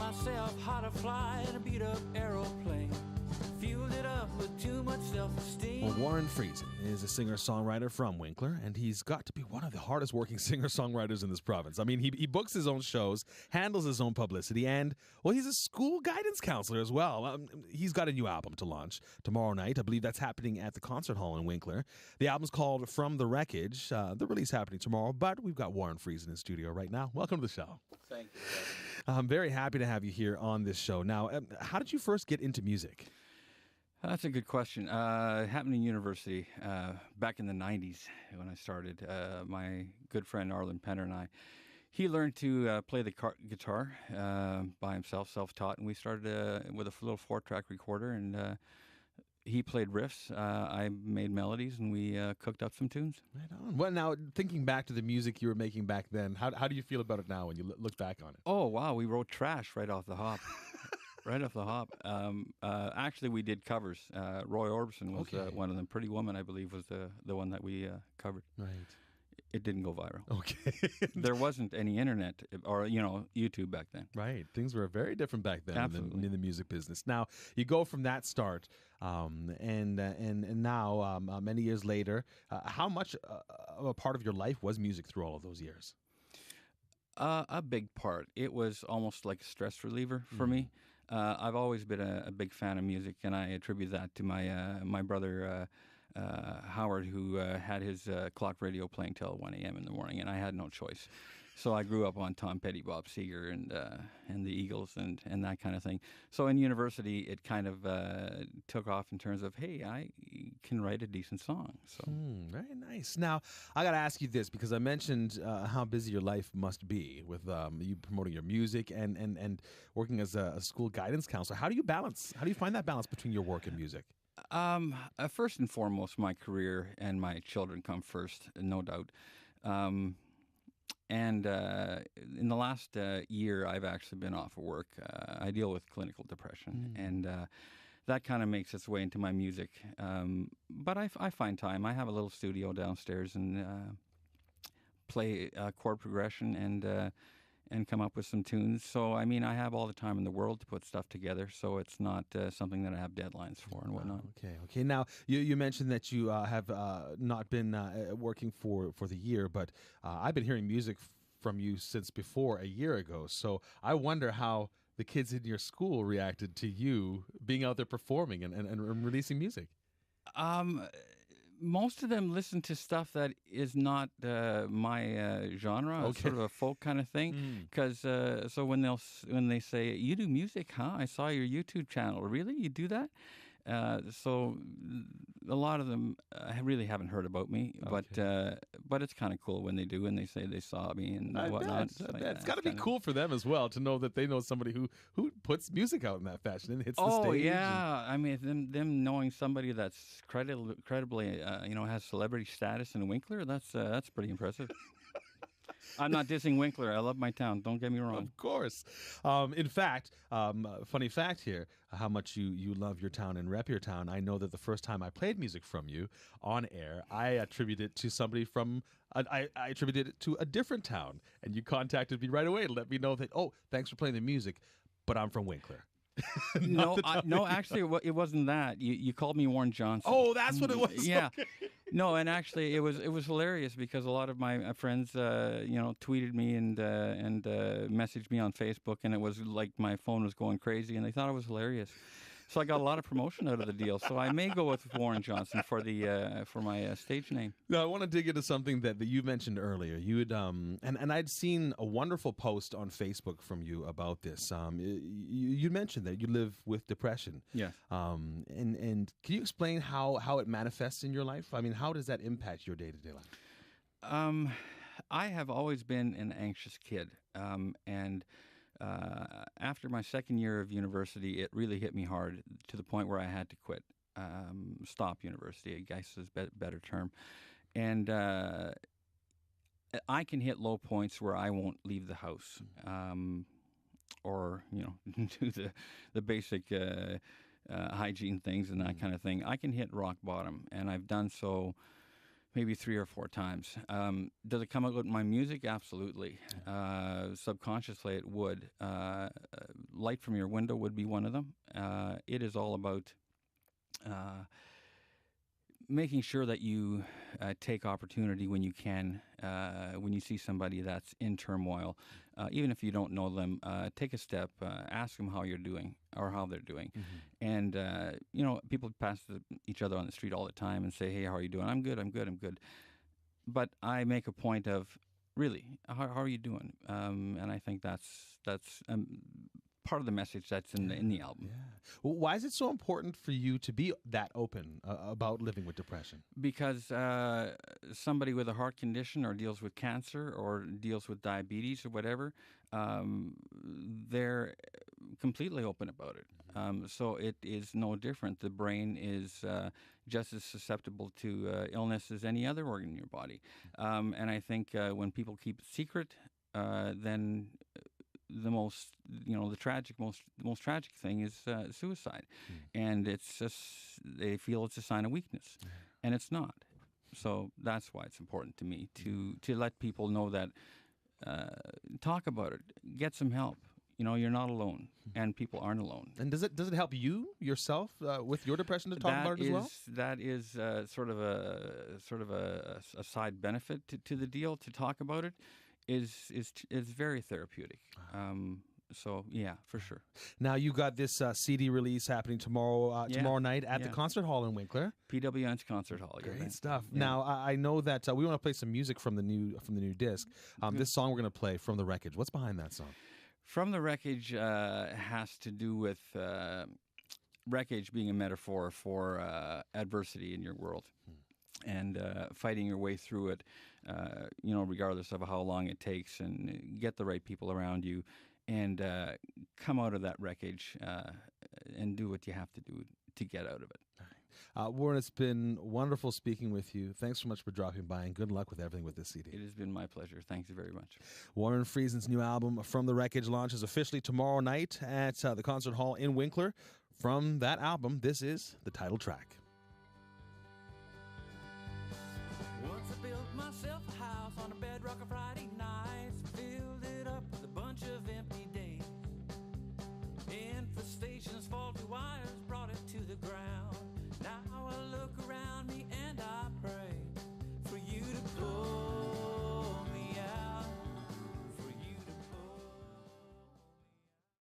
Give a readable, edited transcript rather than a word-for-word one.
myself how to fly in a beat-up aeroplane. Fueled it up with too much self-esteem. Well, Warren Friesen is a singer-songwriter from Winkler, and he's got to be one of the hardest-working singer-songwriters in this province. I mean, he books his own shows, handles his own publicity, and, well, he's a school guidance counselor as well. He's got a new album to launch tomorrow night. I believe that's happening at the Concert Hall in Winkler. The album's called From The Wreckage. The release happening tomorrow, but we've got Warren Friesen in studio right now. Welcome to the show. Thank you. I'm very happy to have you here on this show. Now, how did you first get into music? That's a good question. It happened in university back in the 90s when I started. My good friend Arlen Penner and I, he learned to play the guitar by himself, self-taught, and we started with a little 4-track recorder, and he played riffs. I made melodies, and we cooked up some tunes. Right on. Well, now, thinking back to the music you were making back then, how do you feel about it now when you look back on it? Oh, wow, we wrote trash right off the hop. Right off the hop. Actually, we did covers. Roy Orbison was one of them. Pretty Woman, I believe, was the one that we covered. Right. It didn't go viral. Okay. There wasn't any internet or, YouTube back then. Right. Things were very different back then Absolutely. in the music business. Now, you go from that start, and now, many years later, how much of a part of your life was music through all of those years? A big part. It was almost like a stress reliever for me. I've always been a big fan of music, and I attribute that to my brother Howard, who had his clock radio playing till 1 a.m. in the morning, and I had no choice. So I grew up on Tom Petty, Bob Seger, and the Eagles, and that kind of thing. So in university, it kind of took off in terms of, hey, I can write a decent song. So very nice. Now, I got to ask you this, because I mentioned how busy your life must be with you promoting your music and working as a school guidance counselor. How do you find that balance between your work and music? First and foremost, my career and my children come first, no doubt. And in the last year, I've actually been off of work. I deal with clinical depression, and that kind of makes its way into my music. But I find time. I have a little studio downstairs and play chord progression and come up with some tunes. So, I mean, I have all the time in the world to put stuff together, so it's not something that I have deadlines for and whatnot. Okay. Now, you mentioned that you have not been working for the year, but I've been hearing music from you since before a year ago. So I wonder how the kids in your school reacted to you being out there performing and releasing music. Most of them listen to stuff that is not my genre, sort of a folk kind of thing. Because so when they say, "You do music, huh? I saw your YouTube channel. Really, you do that?" So a lot of them really haven't heard about me, but it's kind of cool when they do and they say they saw me and whatnot. It's got to be cool for them as well to know that they know somebody who puts music out in that fashion and hits the stage. Oh yeah, I mean them knowing somebody that's credibly has celebrity status in Winkler. That's pretty impressive. I'm not dissing Winkler. I love my town. Don't get me wrong. Of course. In fact, funny fact here, how much you love your town and rep your town. I know that the first time I played music from you on air, I attributed it to somebody from, I attributed it to a different town. And you contacted me right away to let me know that, thanks for playing the music, but I'm from Winkler. No, actually, it wasn't that. You called me Warren Johnson. Oh, that's what it was. Yeah. Okay. No, and actually, it was hilarious because a lot of my friends, tweeted me and messaged me on Facebook, and it was like my phone was going crazy, and they thought it was hilarious. So I got a lot of promotion out of the deal. So I may go with Warren Johnson for my stage name. Now, I want to dig into something that you mentioned earlier. You had and I'd seen a wonderful post on Facebook from you about this. You mentioned that you live with depression. Yeah. And can you explain how it manifests in your life? I mean, how does that impact your day-to-day life? I have always been an anxious kid, and after my second year of university, it really hit me hard to the point where I had to quit, stop university, I guess is a better term. And I can hit low points where I won't leave the house or, do the basic hygiene things and that kind of thing. I can hit rock bottom, and I've done so maybe 3 or 4 times. Does it come out with my music? Absolutely. Subconsciously, it would. Light from Your Window would be one of them. It is all about making sure that you take opportunity when you can, when you see somebody that's in turmoil. Even if you don't know them, take a step, ask them how you're doing or how they're doing. And, people pass each other on the street all the time and say, hey, how are you doing? I'm good, I'm good, I'm good. But I make a point of, really, how are you doing? And I think that's part of the message that's in the album. Yeah. Well, why is it so important for you to be that open about living with depression? Because somebody with a heart condition or deals with cancer or deals with diabetes or whatever, they're completely open about it. So it is no different. The brain is just as susceptible to illness as any other organ in your body. And I think when people keep it secret, then the most tragic thing is suicide, and it's just they feel it's a sign of weakness, and it's not. So that's why it's important to me to let people know that talk about it, get some help. You're not alone, and people aren't alone. And does it help you yourself with your depression to talk about it as well? That is sort of a side benefit to the deal. To talk about it is very therapeutic. So yeah, for sure. Now you got this CD release happening tomorrow night at the concert hall in Winkler. PWN's concert hall. Great stuff. Yeah. Now I know that we want to play some music from the new disc. This song we're going to play, From The Wreckage. What's behind that song? From the Wreckage has to do with wreckage being a metaphor for adversity in your world. And fighting your way through it, regardless of how long it takes, and get the right people around you, and come out of that wreckage and do what you have to do to get out of it. Warren, it's been wonderful speaking with you. Thanks so much for dropping by, and good luck with everything with this CD. It has been my pleasure. Thank you very much. Warren Friesen's new album, From The Wreckage, launches officially tomorrow night at the concert hall in Winkler. From that album, this is the title track. Once I built myself a house on a bedrock of Friday.